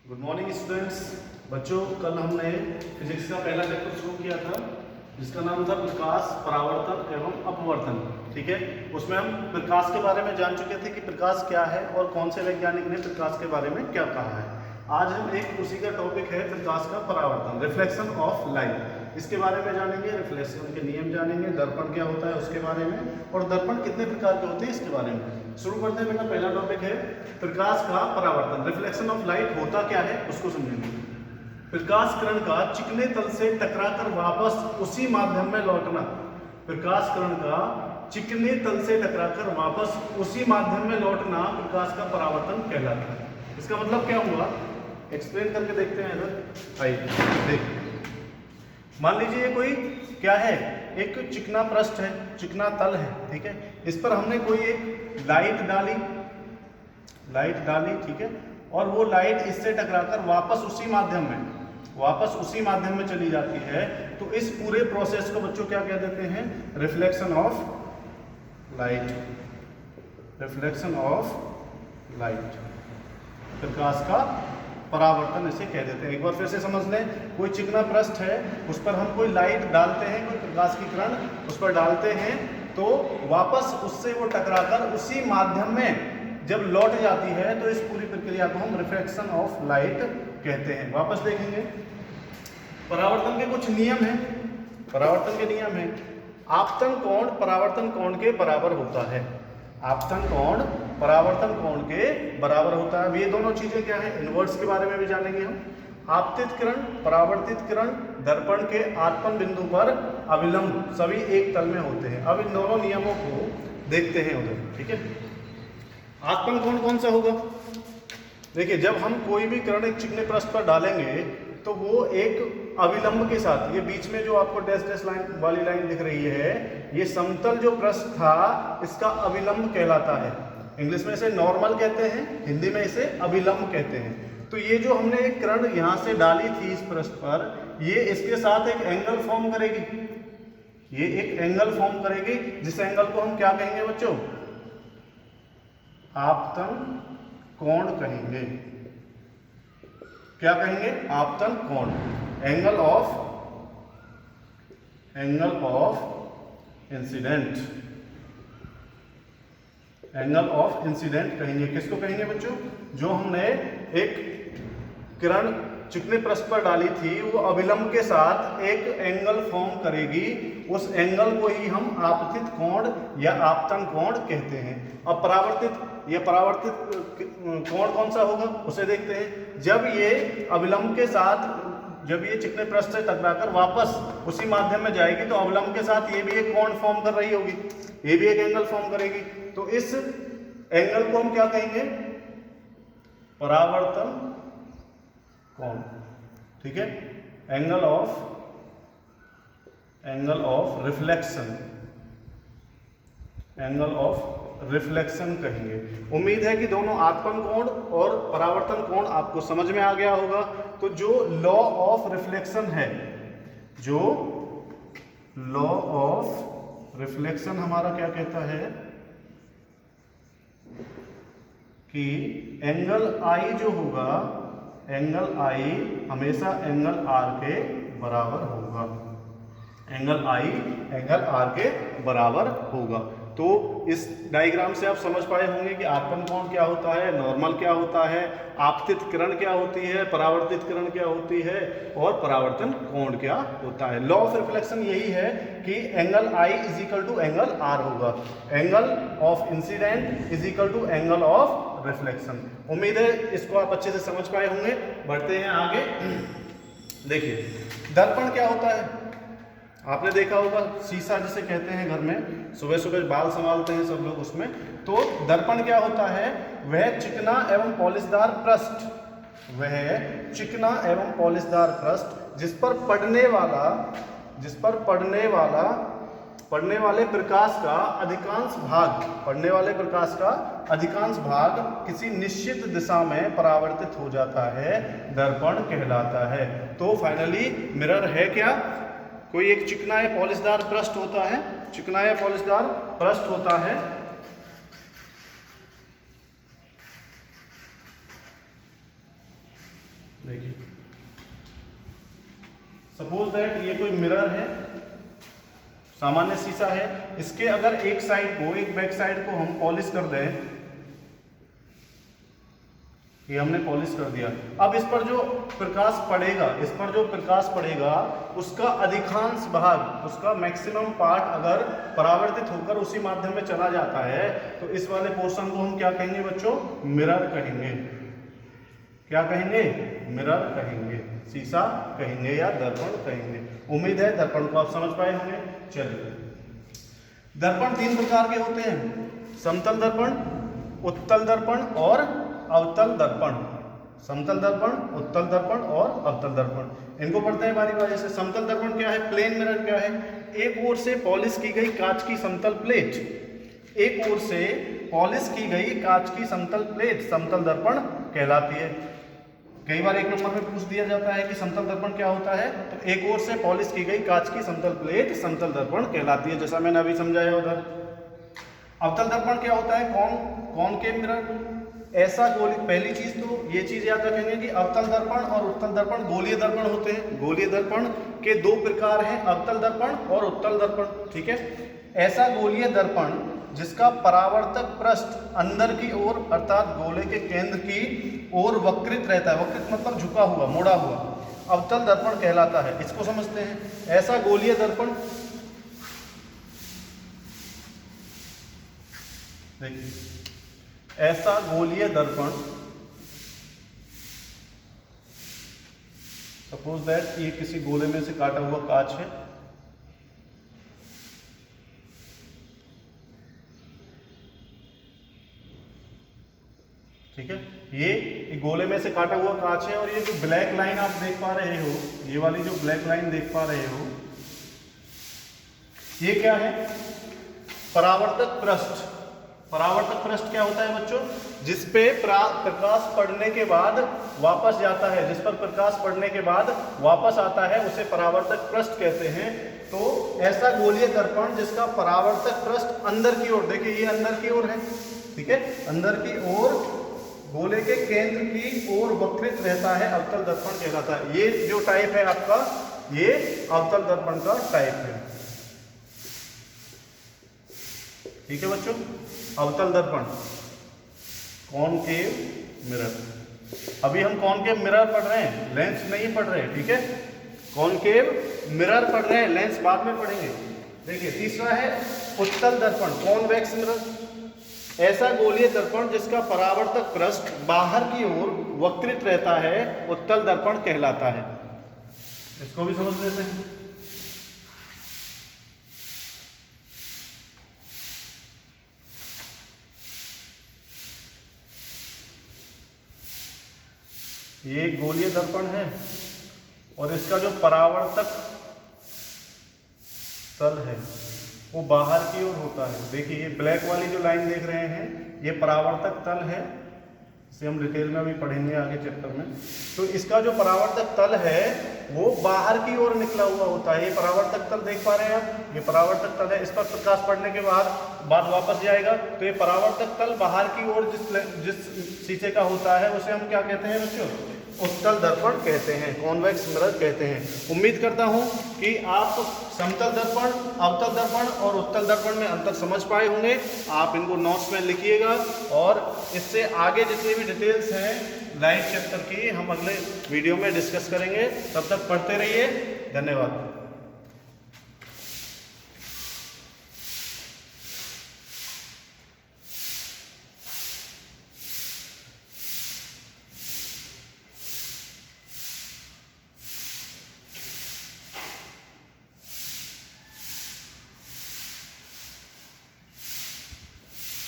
Good morning students. बच्चों, कल हमने फिजिक्स का पहला चैप्टर शुरू किया था जिसका नाम था प्रकाश, परावर्तन एवं अपवर्तन। ठीक है, उसमें हम प्रकाश के बारे में जान चुके थे कि प्रकाश क्या है और कौन से वैज्ञानिक ने प्रकाश के बारे में क्या कहा है। आज हम एक उसी का टॉपिक है प्रकाश का परावर्तन, रिफ्लेक्शन ऑफ लाइट। इसके बारे में जानेंगे, रिफ्लेक्शन के नियम जानेंगे, दर्पण क्या होता है उसके बारे में, और दर्पण कितने प्रकार के होते हैं इसके बारे में। शुरू करते हैं। मेरा पहला टॉपिक है प्रकाश का परावर्तन, रिफ्लेक्शन ऑफ लाइट होता क्या है उसको समझेंगे। प्रकाश किरण का चिकने तल से टकराकर वापस उसी माध्यम में लौटना। प्रकाश किरण का चिकने तल से टकराकर वापस उसी माध्यम में लौटना प्रकाश का परावर्तन कहलाता है। इसका मतलब क्या हुआ, एक्सप्लेन करके देखते हैं। इधर आइए देख, मान लीजिए ये कोई क्या है, एक चिकना पृष्ठ है, चिकना तल है। ठीक है, इस पर हमने कोई एक लाइट डाली, ठीक है, और वो लाइट इससे टकराकर वापस उसी माध्यम में चली जाती है। तो इस पूरे प्रोसेस को बच्चों क्या कह देते हैं, reflection of light. Reflection of light, प्रकाश का परावर्तन इसे कह देते हैं। एक बार फिर से समझ लें, कोई चिकना पृष्ठ है, उस पर हम कोई लाइट डालते हैं, कोई प्रकाश की किरण उस पर डालते हैं, तो वापस उससे वो टकराकर उसी माध्यम में जब लौट जाती है, तो इस पूरी प्रक्रिया को हम रिफ्लेक्शन ऑफ लाइट कहते हैं। वापस देखेंगे, परावर्तन के कुछ नियम हैं। परावर्तन के नियम हैं, आपतन कोण परावर्तन कोण के बराबर होता है। आपतन कोण परावर्तन कोण के बराबर होता है। अब ये दोनों चीजें क्या है, इनवर्स के बारे में भी जानेंगे हम। आपतित किरण, परावर्तित किरण दर्पण के आपतन बिंदु पर अविलंब सभी एक तल में होते हैं। अब इन दोनों नियमों को देखते हैं उधर। ठीक है, आपतन कोण कौन सा होगा, देखिए, जब हम कोई भी किरण एक चिकने पृष्ठ पर डालेंगे तो वो एक अविलंब के साथ, ये बीच में जो आपको डैश डैश लाइन वाली लाइन दिख रही है, ये समतल जो पृष्ठ था इसका अविलंब कहलाता है। इंग्लिश में इसे नॉर्मल कहते हैं, हिंदी में इसे अविलंब कहते हैं। तो ये जो हमने एक किरण यहां से डाली थी इस पृष्ठ पर, ये इसके साथ एक एंगल फॉर्म करेगी, ये एक एंगल फॉर्म करेगी, जिस एंगल को हम क्या कहेंगे बच्चों, आपतन कोण कहेंगे। क्या कहेंगे, आपतन कोण, angle of incident, angle of incident कहेंगे। किसको कहेंगे बच्चों, जो हमने एक किरण चिकने पृष्ठ पर डाली थी, वो अविलंब के साथ एक एंगल फॉर्म करेगी, उस एंगल को ही हम आपतित कोण या आपतन कोण कहते हैं। अब परावर्तित कोण कौन सा होगा उसे देखते हैं। जब ये अविलंब के साथ, जब ये चिकने पृष्ठ से टकराकर वापस उसी माध्यम में जाएगी, तो अविलंब के साथ ये भी एक कोण फॉर्म कर रही होगी, ये भी एक एंगल फॉर्म करेगी। तो इस एंगल को हम क्या कहेंगे, परावर्तन कोण। ठीक है, एंगल ऑफ रिफ्लेक्शन कहेंगे। उम्मीद है कि दोनों आपतन कोण और परावर्तन कोण आपको समझ में आ गया होगा। तो जो लॉ ऑफ रिफ्लेक्शन है, जो लॉ ऑफ रिफ्लेक्शन हमारा क्या कहता है कि एंगल आई जो होगा, एंगल आई हमेशा एंगल आर के बराबर होगा। एंगल आई एंगल आर के बराबर होगा। तो इस डायग्राम से आप समझ पाए होंगे कि आपतन कोण क्या होता है, नॉर्मल क्या होता है, आपतित किरण क्या होती है, परावर्तित किरण क्या होती है, और परावर्तन कोण क्या होता है। लॉ ऑफ रिफ्लेक्शन यही है कि angle i is equal to angle r होगा, angle of incidence is equal to angle of reflection. उम्मीद है इसको आप अच्छे से समझ पाए होंगे। बढ़ते हैं आगे। देखिए, दर्पण क्या होता है, आपने देखा होगा, शीशा जिसे कहते हैं, घर में सुबह सुबह बाल संभालते हैं सब लोग उसमें। तो दर्पण क्या होता है, वह चिकना एवं पॉलिशदार पृष्ठ, वह चिकना एवं पॉलिशदार पृष्ठ जिस पर पड़ने वाले प्रकाश का अधिकांश भाग किसी निश्चित दिशा में परावर्तित हो जाता है, दर्पण कहलाता है। तो फाइनली मिरर है क्या, कोई एक चिकना या पॉलिशदार पृष्ठ होता है, चिकना या पॉलिशदार पृष्ठ होता है, देखिए, सपोज दैट ये कोई मिरर है, सामान्य शीशा है, इसके अगर एक साइड को, एक बैक साइड को हम पॉलिश कर दें, ये हमने पॉलिश कर दिया, अब इस पर जो प्रकाश पड़ेगा, इस पर जो प्रकाश पड़ेगा उसका अधिकांश भाग, उसका मैक्सिमम पार्ट अगर परावर्तित होकर उसी माध्यम में चला जाता है तो इस वाले पोर्शन को हम क्या कहेंगे बच्चों? मिरर कहेंगे। क्या कहेंगे? मिरर कहेंगे, शीशा कहेंगे या दर्पण कहेंगे। उम्मीद है दर्पण को आप समझ पाए होंगे। चलिए, दर्पण 3 प्रकार के होते हैं, समतल दर्पण, उत्तल दर्पण और अवतल दर्पण। समतल दर्पण, उत्तल दर्पण और अवतल दर्पण, इनको पढ़ते हैं बारी बारी से। समतल दर्पण क्या है? प्लेन मिरर क्या है? एक ओर से पॉलिश की गई कांच की समतल प्लेट, एक ओर से पॉलिश की गई कांच की समतल प्लेट समतल दर्पण कहलाती है। कई बार 1 नंबर में पूछ दिया जाता है कि समतल दर्पण क्या होता है, तो एक ओर से पॉलिश की गई कांच की समतल प्लेट समतल दर्पण कहलाती है, जैसा मैंने अभी समझाया उधर। अवतल दर्पण क्या होता है? कॉनकेव मिरर, ऐसा गोली, पहली चीज तो ये चीज याद रखेंगे कि अवतल दर्पण और उत्तल दर्पण गोलीय दर्पण होते हैं। गोलीय दर्पण के 2 प्रकार हैं, अवतल दर्पण और उत्तल दर्पण। ठीक है, ऐसा गोलीय दर्पण जिसका परावर्तक पृष्ठ अंदर की ओर अर्थात गोले के केंद्र की ओर वक्रित रहता है, वक्रित मतलब झुका हुआ, मोड़ा हुआ, अवतल दर्पण कहलाता है। इसको समझते हैं। ऐसा गोलीय दर्पण, देखिए, ऐसा गोलीय दर्पण, सपोज दैट ये किसी गोले में से काटा हुआ कांच है, ठीक है, ये गोले में से काटा हुआ कांच है और ये जो ब्लैक लाइन आप देख पा रहे हो, ये वाली जो ब्लैक लाइन देख पा रहे हो, ये क्या है? परावर्तक पृष्ठ। परावर्तक पृष्ठ क्या होता है बच्चों? जिस पे प्रकाश पड़ने के बाद वापस जाता है, जिस पर प्रकाश पड़ने के बाद वापस आता है, उसे परावर्तक पृष्ठ कहते हैं। तो ऐसा गोलीय दर्पण जिसका परावर्तक पृष्ठ अंदर की ओर, देखिए ये अंदर की ओर है, ठीक है, अंदर की ओर गोले के केंद्र की ओर वक्रित रहता है, अवतल दर्पण कहलाता है। ये जो टाइप है आपका, ये अवतल दर्पण का टाइप है। ठीक है बच्चों, अवतल दर्पण, कॉनकेव मिरर। अभी हम कॉनकेव मिरर पढ़ रहे हैं, लेंस नहीं पढ़ रहे, ठीक है। कॉनकेव मिरर पढ़ रहे हैं, लेंस बाद में पढ़ेंगे। देखिए, तीसरा है उत्तल दर्पण, कॉन्वेक्स मिरर। ऐसा गोलीय दर्पण जिसका परावर्तक पृष्ठ बाहर की ओर वक्रित रहता है, उत्तल दर्पण कहलाता है। इसको भी समझ लेते हैं। ये गोलीय दर्पण है और इसका जो परावर्तक तल है वो बाहर की ओर होता है। देखिए, ये ब्लैक वाली जो लाइन देख रहे हैं, ये परावर्तक तल है, इसे हम डिटेल में अभी पढ़ेंगे आगे चैप्टर में। तो इसका जो परावर्तक तल है वो बाहर की ओर निकला हुआ होता है। ये परावर्तक तल देख पा रहे हैं आप, ये परावर्तक तल है, इस पर प्रकाश पड़ने के बाद वापस जाएगा, तो ये परावर्तक तल बाहर की ओर जिस शीशे का होता है उसे हम क्या कहते हैं बच्चों? उत्तल दर्पण कहते हैं, कॉन्वेक्स मिरर कहते हैं। उम्मीद करता हूं कि आप समतल दर्पण, अवतल दर्पण और उत्तल दर्पण में अंतर समझ पाए होंगे। आप इनको नोट्स में लिखिएगा और इससे आगे जितनी भी डिटेल्स हैं लाइट चैप्टर की हम अगले वीडियो में डिस्कस करेंगे। तब तक पढ़ते रहिए। धन्यवाद।